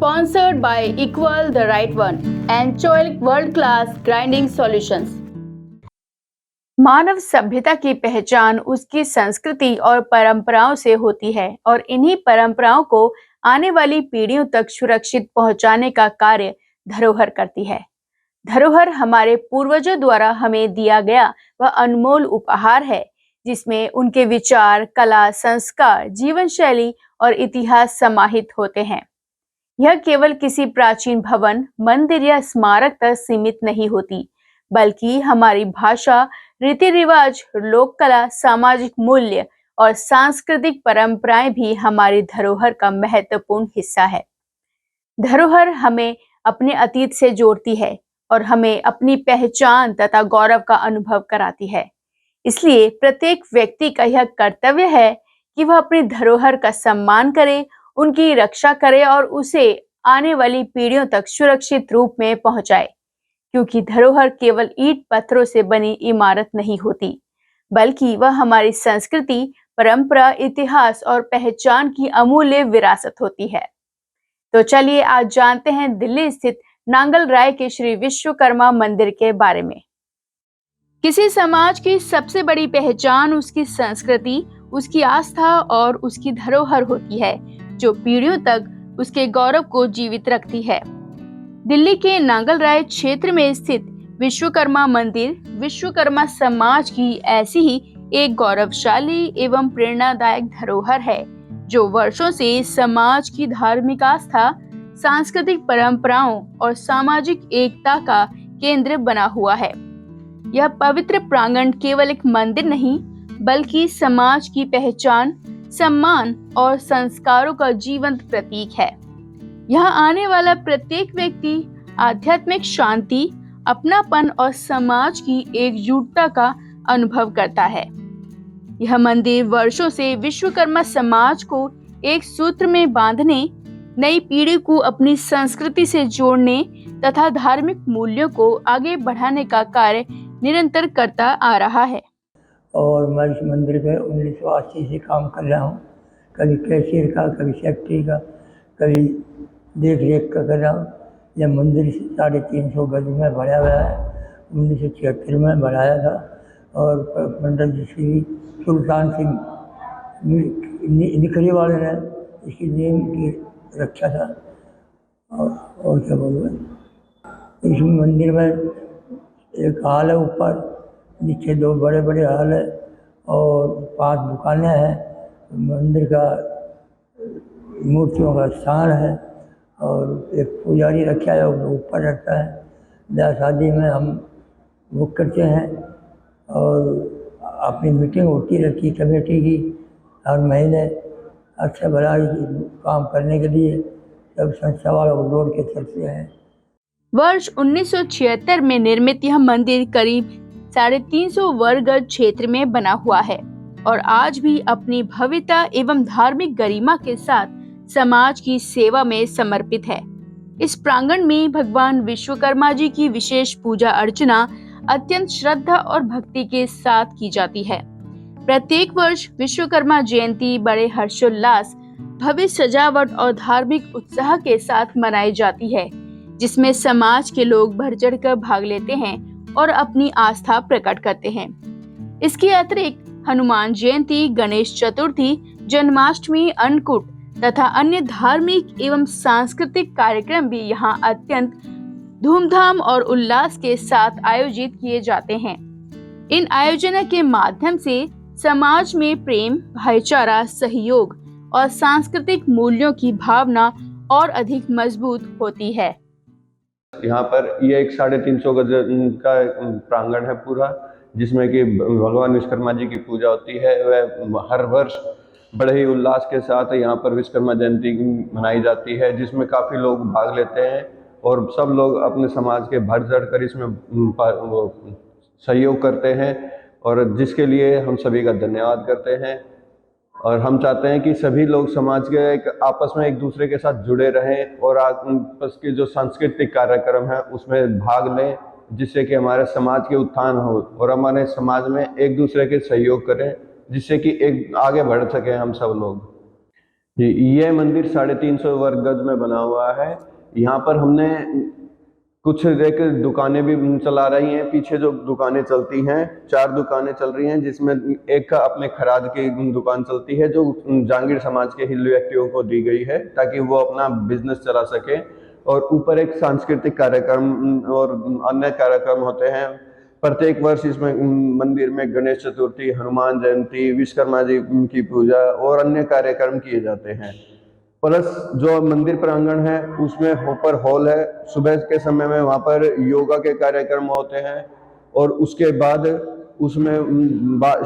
sponsored by Equal the Right One and Choic World Class Grinding Solutions। मानव सभ्यता की पहचान उसकी संस्कृति और परंपराओं से होती है और इन्हीं परंपराओं को आने वाली पीढ़ियों तक सुरक्षित पहुंचाने का कार्य धरोहर करती है। धरोहर हमारे पूर्वजों द्वारा हमें दिया गया वह अनमोल उपहार है जिसमें उनके विचार, कला, संस्कार, जीवन शैली और इतिहास समाहित होते हैं। यह केवल किसी प्राचीन भवन, मंदिर या स्मारक तक सीमित नहीं होती, बल्कि हमारी भाषा, रीति रिवाज, लोक कला, सामाजिक मूल्य और सांस्कृतिक परंपराएं भी हमारी धरोहर का महत्वपूर्ण हिस्सा है। धरोहर हमें अपने अतीत से जोड़ती है और हमें अपनी पहचान तथा गौरव का अनुभव कराती है। इसलिए प्रत्येक व्यक्ति का यह कर्तव्य है कि वह अपनी धरोहर का सम्मान करे, उनकी रक्षा करे और उसे आने वाली पीढ़ियों तक सुरक्षित रूप में पहुंचाए। क्योंकि धरोहर केवल ईंट पत्थरों से बनी इमारत नहीं होती, बल्कि वह हमारी संस्कृति, परंपरा, इतिहास और पहचान की अमूल्य विरासत होती है। तो चलिए आज जानते हैं दिल्ली स्थित नांगल राय के श्री विश्वकर्मा मंदिर के बारे में। किसी समाज की सबसे बड़ी पहचान उसकी संस्कृति, उसकी आस्था और उसकी धरोहर होती है, जो पीढ़ियों तक उसके गौरव को जीवित रखती है। दिल्ली के नांगल राय क्षेत्र में स्थित विश्वकर्मा मंदिर विश्वकर्मा समाज की ऐसी ही एक गौरवशाली एवं प्रेरणादायक धरोहर है, जो वर्षों से समाज की धार्मिक आस्था, सांस्कृतिक परंपराओं और सामाजिक एकता का केंद्र बना हुआ है। यह पवित्र प्रांगण केवल एक मंदिर नहीं, बल्कि समाज की पहचान, सम्मान और संस्कारों का जीवंत प्रतीक है। यहाँ आने वाला प्रत्येक व्यक्ति आध्यात्मिक शांति, अपनापन और समाज की एकजुटता का अनुभव करता है। यह मंदिर वर्षों से विश्वकर्मा समाज को एक सूत्र में बांधने, नई पीढ़ी को अपनी संस्कृति से जोड़ने तथा धार्मिक मूल्यों को आगे बढ़ाने का कार्य निरंतर करता आ रहा है। और मैं इस मंदिर पे 1980 से काम कर रहा हूँ। कभी कैशियर का, कभी सेक्रेटरी का, कभी देख रेख का कर रहा हूँ। यह मंदिर 350 गज में बनाया गया है। 1976 में बनाया था और पंडित श्री सुल्तान सिंह निकले वाले ने इसकी नेम की रक्षा था। और क्या बोलूँ, इस मंदिर में एक हॉल है, ऊपर नीचे 2 बड़े बड़े हॉल है और 5 दुकानें हैं। मंदिर का मूर्तियों का स्थान है और एक पुजारी रखा है, वो ऊपर रहता है। ब्याह शादी में हम बुक करते हैं और अपनी मीटिंग होती रहती कमेटी की हर महीने। अच्छा भला काम करने के लिए सब संस्था वालों को जोड़ के चलते हैं। वर्ष 1976 में निर्मित यह मंदिर करीब 350 वर्ग गज क्षेत्र में बना हुआ है और आज भी अपनी भव्यता एवं धार्मिक गरिमा के साथ समाज की सेवा में समर्पित है। इस प्रांगण में भगवान विश्वकर्मा जी की विशेष पूजा अर्चना अत्यंत श्रद्धा और भक्ति के साथ की जाती है। प्रत्येक वर्ष विश्वकर्मा जयंती बड़े हर्षोल्लास, भव्य सजावट और धार्मिक उत्साह के साथ मनाई जाती है, जिसमें समाज के लोग बढ़ चढ़ कर भाग लेते हैं और अपनी आस्था प्रकट करते हैं। इसके अतिरिक्त हनुमान जयंती, गणेश चतुर्थी, जन्माष्टमी, अन्नकूट तथा अन्य धार्मिक एवं सांस्कृतिक कार्यक्रम भी यहाँ अत्यंत धूमधाम और उल्लास के साथ आयोजित किए जाते हैं। इन आयोजनों के माध्यम से समाज में प्रेम, भाईचारा, सहयोग और सांस्कृतिक मूल्यों की भावना और अधिक मजबूत होती है। यहाँ पर ये एक 350 गज का प्रांगण है पूरा, जिसमें कि भगवान विश्वकर्मा जी की पूजा होती है। वह हर वर्ष बड़े ही उल्लास के साथ यहाँ पर विश्वकर्मा जयंती मनाई जाती है, जिसमें काफ़ी लोग भाग लेते हैं और सब लोग अपने समाज के बढ़ चढ़ कर इसमें सहयोग करते हैं और जिसके लिए हम सभी का धन्यवाद करते हैं। और हम चाहते हैं कि सभी लोग समाज के आपस में एक दूसरे के साथ जुड़े रहें और आपस के जो सांस्कृतिक कार्यक्रम है उसमें भाग लें, जिससे कि हमारे समाज के उत्थान हो और हमारे समाज में एक दूसरे के सहयोग करें, जिससे कि एक आगे बढ़ सके हम सब लोग। जी, ये मंदिर 350 वर्ग गज में बना हुआ है। यहाँ पर हमने कुछ एक दुकानें भी चला रही हैं। पीछे जो दुकानें चलती हैं, 4 दुकानें चल रही हैं, जिसमें एक का अपने खराद की दुकान चलती है जो जांगीर समाज के हिंदू व्यक्तियों को दी गई है ताकि वो अपना बिजनेस चला सके। और ऊपर एक सांस्कृतिक कार्यक्रम और अन्य कार्यक्रम होते हैं। प्रत्येक वर्ष इसमें मंदिर में गणेश चतुर्थी, हनुमान जयंती, विश्वकर्मा जी की पूजा और अन्य कार्यक्रम किए जाते हैं। प्लस जो मंदिर प्रांगण है उसमें ऊपर हॉल है। सुबह के समय में वहाँ पर योगा के कार्यक्रम होते हैं और उसके बाद उसमें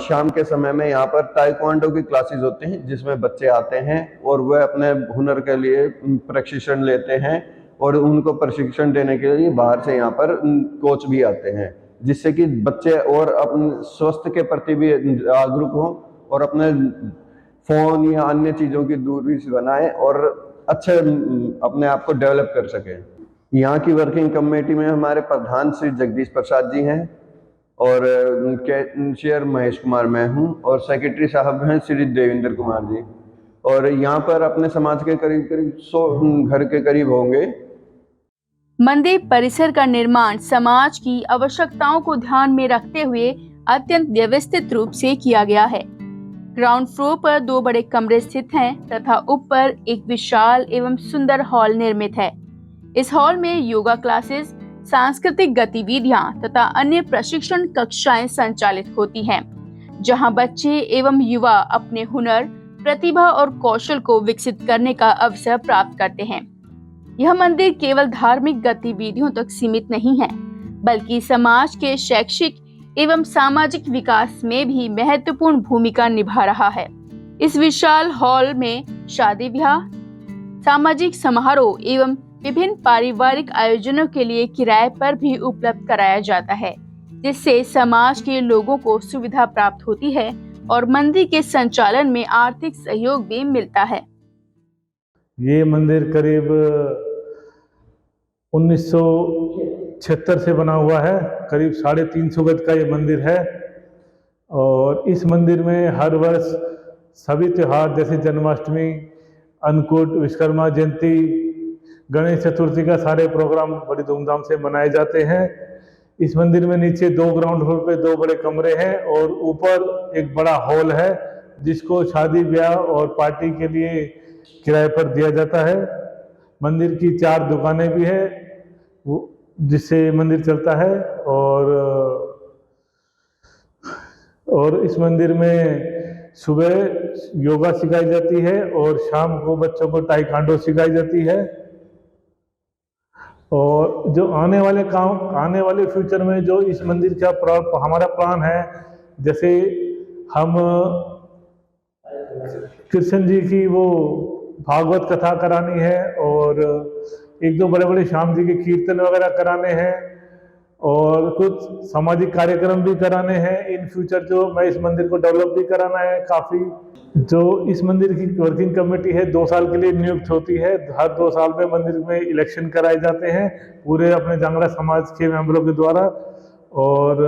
शाम के समय में यहाँ पर ताइक्वांडो की क्लासेस होते हैं जिसमें बच्चे आते हैं और वह अपने हुनर के लिए प्रशिक्षण लेते हैं और उनको प्रशिक्षण देने के लिए बाहर से यहाँ पर कोच भी आते हैं, जिससे कि बच्चे और अपने स्वास्थ्य के प्रति भी जागरूक हों और अपने फोन या अन्य चीज़ों की दूरी से बनाए और अच्छे अपने आप को डेवलप कर सके। यहाँ की वर्किंग कमेटी में हमारे प्रधान श्री जगदीश प्रसाद जी हैं और चेयर महेश कुमार मैं हूँ और सेक्रेटरी साहब हैं श्री देवेंद्र कुमार जी। और यहाँ पर अपने समाज के करीब करीब 100 घर के करीब होंगे। मंदिर परिसर का निर्माण समाज की आवश्यकताओं को ध्यान में रखते हुए अत्यंत व्यवस्थित रूप से किया गया है। ग्राउंड फ्लोर पर 2 बड़े कमरे स्थित हैं तथा ऊपर एक विशाल एवं सुंदर हॉल निर्मित है। इस हॉल में योगा क्लासेस, सांस्कृतिक गतिविधियां तथा अन्य प्रशिक्षण कक्षाएं संचालित होती हैं, जहां बच्चे एवं युवा अपने हुनर, प्रतिभा और कौशल को विकसित करने का अवसर प्राप्त करते हैं। यह मंदिर केवल धार्मिक गतिविधियों तक सीमित नहीं है, बल्कि समाज के शैक्षिक एवं सामाजिक विकास में भी महत्वपूर्ण भूमिका निभा रहा है। इस विशाल हॉल में शादी ब्याह, सामाजिक समारोह एवं विभिन्न पारिवारिक आयोजनों के लिए किराए पर भी उपलब्ध कराया जाता है, जिससे समाज के लोगों को सुविधा प्राप्त होती है और मंदिर के संचालन में आर्थिक सहयोग भी मिलता है। ये मंदिर करीब 1976 से बना हुआ है। करीब 350 गज का ये मंदिर है और इस मंदिर में हर वर्ष सभी त्योहार जैसे जन्माष्टमी, अन्नकूट, विश्वकर्मा जयंती, गणेश चतुर्थी का सारे प्रोग्राम बड़ी धूमधाम से मनाए जाते हैं। इस मंदिर में नीचे 2 ग्राउंड फ्लोर पे 2 बड़े कमरे हैं और ऊपर एक बड़ा हॉल है जिसको शादी ब्याह और पार्टी के लिए किराए पर दिया जाता है। मंदिर की 4 दुकानें भी है जिससे मंदिर चलता है और इस मंदिर में सुबह योगा सिखाई जाती है और शाम को बच्चों को ताइक्वांडो सिखाई जाती है। और जो आने वाले फ्यूचर में जो इस मंदिर का हमारा प्लान है, जैसे हम कृष्ण जी की वो भागवत कथा करानी है और 1-2 बड़े श्याम जी के कीर्तन वगैरह कराने हैं और कुछ सामाजिक कार्यक्रम भी कराने हैं इन फ्यूचर। जो मैं इस मंदिर को डेवलप भी कराना है काफ़ी। जो इस मंदिर की वर्किंग कमेटी है 2 साल के लिए नियुक्त होती है। हर 2 साल में मंदिर में इलेक्शन कराए जाते हैं पूरे अपने जांगड़ा समाज के मेंबरों के द्वारा और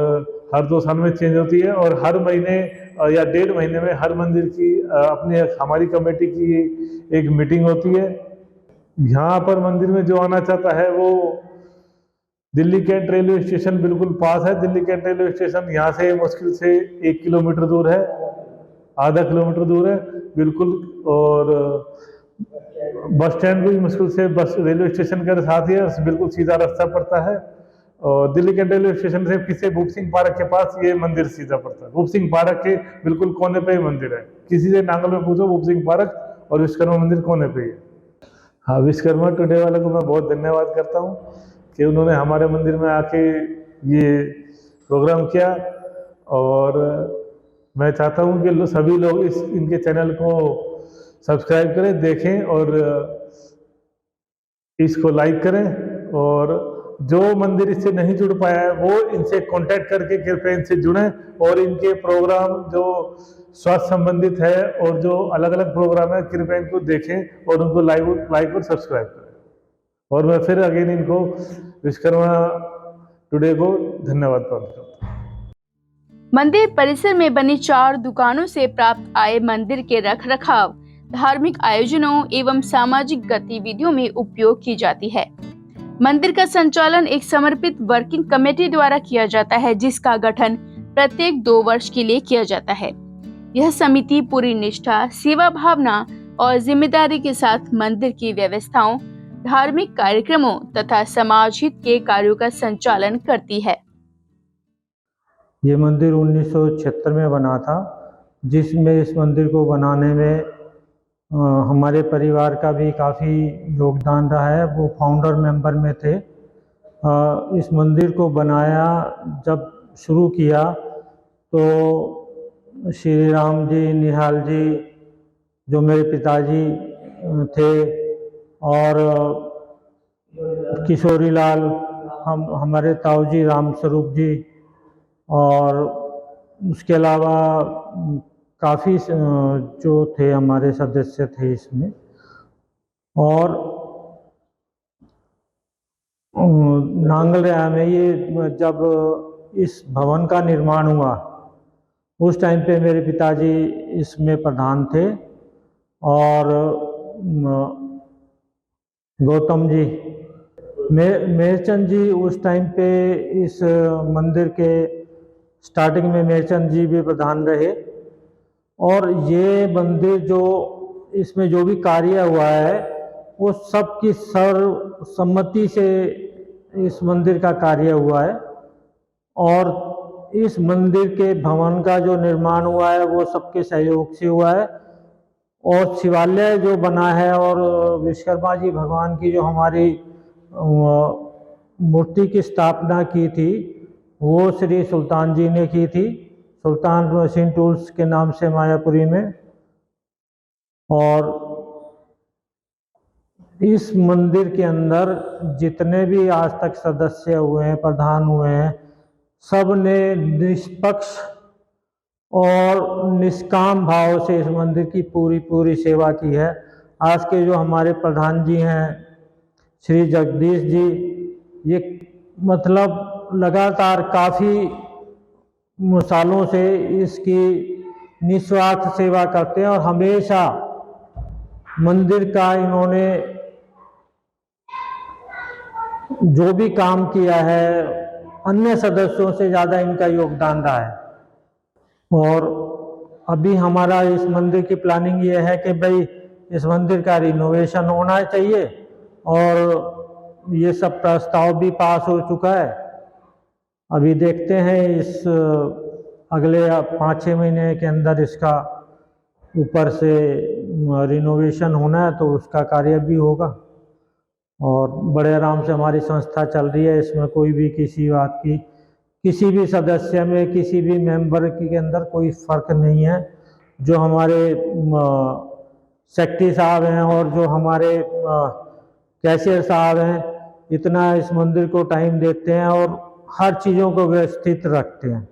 हर 2 साल में चेंज होती है और हर महीने या 1.5 महीने में हर मंदिर की हमारी कमेटी की एक मीटिंग होती है। यहाँ पर मंदिर में जो आना चाहता है वो दिल्ली कैंट रेलवे स्टेशन बिल्कुल पास है। दिल्ली कैंट रेलवे स्टेशन यहाँ से मुश्किल से 1 किलोमीटर दूर है, आधा किलोमीटर दूर है बिल्कुल। और बस स्टैंड भी मुश्किल से बस रेलवे स्टेशन के साथ ही है, बिल्कुल सीधा रास्ता पड़ता है। और दिल्ली कैंट रेलवे स्टेशन से पीछे भूप सिंह पार्क के पास ये मंदिर सीधा पड़ता है। भूप सिंह पार्क के बिल्कुल कोने पे ही मंदिर है। किसी से नांगल में पूछो भूप सिंह पार्क और विश्वकर्मा मंदिर कोने पे ही है। हाँ, विश्वकर्मा टुडे वाले को मैं बहुत धन्यवाद करता हूँ कि उन्होंने हमारे मंदिर में आके ये प्रोग्राम किया और मैं चाहता हूँ कि सभी लोग इनके चैनल को सब्सक्राइब करें, देखें और इसको लाइक करें। और जो मंदिर इससे नहीं जुड़ पाया है वो इनसे कांटेक्ट करके कृपया इनसे जुड़ें और इनके प्रोग्राम जो स्वास्थ्य संबंधित है और जो अलग अलग प्रोग्राम है कृपया इनको देखें और उनको लाइक और सब्सक्राइब करें। और मैं फिर अगेन इनको विश्वकर्मा टुडे को धन्यवाद प्राप्त करता हूँ। मंदिर परिसर में बनी 4 दुकानों से प्राप्त आय मंदिर के रखरखाव धार्मिक आयोजनों एवं सामाजिक गतिविधियों में उपयोग की जाती है। मंदिर का संचालन एक समर्पित वर्किंग कमेटी द्वारा किया जाता है, जिसका गठन प्रत्येक 2 वर्ष के लिए किया जाता है। यह समिति पूरी निष्ठा, सेवा भावना और जिम्मेदारी के साथ मंदिर की व्यवस्थाओं, धार्मिक कार्यक्रमों तथा समाज हित के कार्यों का संचालन करती है। ये मंदिर 1976 में बना था, जिसमें इस मंदिर को बनाने में हमारे परिवार का भी काफ़ी योगदान रहा है। वो फाउंडर मेंबर में थे। इस मंदिर को बनाया जब शुरू किया तो श्री राम जी, निहाल जी जो मेरे पिताजी थे और किशोरी लाल, हमारे ताऊ जी राम स्वरूप जी, और उसके अलावा काफ़ी जो थे हमारे सदस्य थे इसमें। और नांगलराया में ये जब इस भवन का निर्माण हुआ उस टाइम पे मेरे पिताजी इसमें प्रधान थे और गौतम जी, मेहरचंद जी उस टाइम पे इस मंदिर के स्टार्टिंग में मेहरचंद जी भी प्रधान रहे। और ये मंदिर जो इसमें जो भी कार्य हुआ है वो सबकी सर्वसम्मति से इस मंदिर का कार्य हुआ है। और इस मंदिर के भवन का जो निर्माण हुआ है वो सबके सहयोग से हुआ है। और शिवालय जो बना है और विश्वकर्मा जी भगवान की जो हमारी मूर्ति की स्थापना की थी वो श्री सुल्तान जी ने की थी, सुल्तान मशीन टूल्स के नाम से मायापुरी में। और इस मंदिर के अंदर जितने भी आज तक सदस्य हुए हैं, प्रधान हुए हैं, सब ने निष्पक्ष और निष्काम भाव से इस मंदिर की पूरी सेवा की है। आज के जो हमारे प्रधान जी हैं श्री जगदीश जी, ये मतलब लगातार काफ़ी सालों से इसकी निस्वार्थ सेवा करते हैं और हमेशा मंदिर का इन्होंने जो भी काम किया है अन्य सदस्यों से ज़्यादा इनका योगदान रहा है। और अभी हमारा इस मंदिर की प्लानिंग ये है कि भाई इस मंदिर का रिनोवेशन होना चाहिए और ये सब प्रस्ताव भी पास हो चुका है। अभी देखते हैं इस अगले 5-6 महीने के अंदर इसका ऊपर से रिनोवेशन होना है तो उसका कार्य भी होगा। और बड़े आराम से हमारी संस्था चल रही है, इसमें कोई भी किसी बात की, किसी भी सदस्य में, किसी भी मेंबर के अंदर कोई फ़र्क नहीं है। जो हमारे सेक्रेटरी साहब हैं और जो हमारे कैशियर साहब हैं, इतना इस मंदिर को टाइम देते हैं और हर चीज़ों को व्यवस्थित रखते हैं।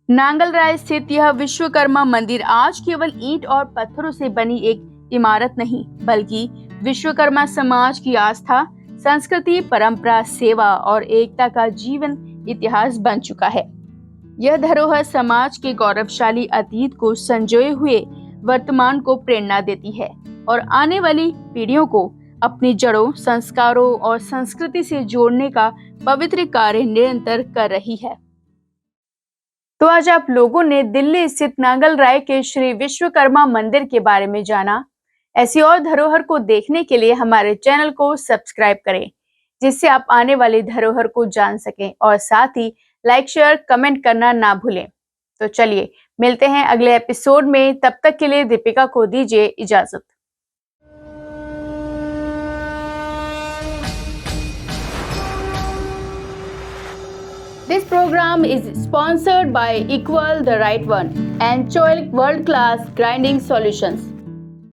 नांगलराय स्थित यह विश्वकर्मा मंदिर आज केवल ईंट और पत्थरों से बनी एक इमारत नहीं, बल्कि विश्वकर्मा समाज की आस्था, संस्कृति, परंपरा, सेवा और एकता का जीवन इतिहास बन चुका है। यह धरोहर समाज के गौरवशाली अतीत को संजोए हुए वर्तमान को प्रेरणा देती है और आने वाली पीढ़ियों को अपनी जड़ों, संस्कारों और संस्कृति से जोड़ने का पवित्र कार्य निरंतर कर रही है। तो आज आप लोगों ने दिल्ली स्थित नांगलराय के श्री विश्वकर्मा मंदिर के बारे में जाना। ऐसी और धरोहर को देखने के लिए हमारे चैनल को सब्सक्राइब करें, जिससे आप आने वाली धरोहर को जान सकें और साथ ही लाइक, शेयर, कमेंट करना ना भूलें। तो चलिए मिलते हैं अगले एपिसोड में। तब तक के लिए दीपिका को दीजिए इजाजत। This program is sponsored by Equal the Right One and Choilik World Class Grinding Solutions.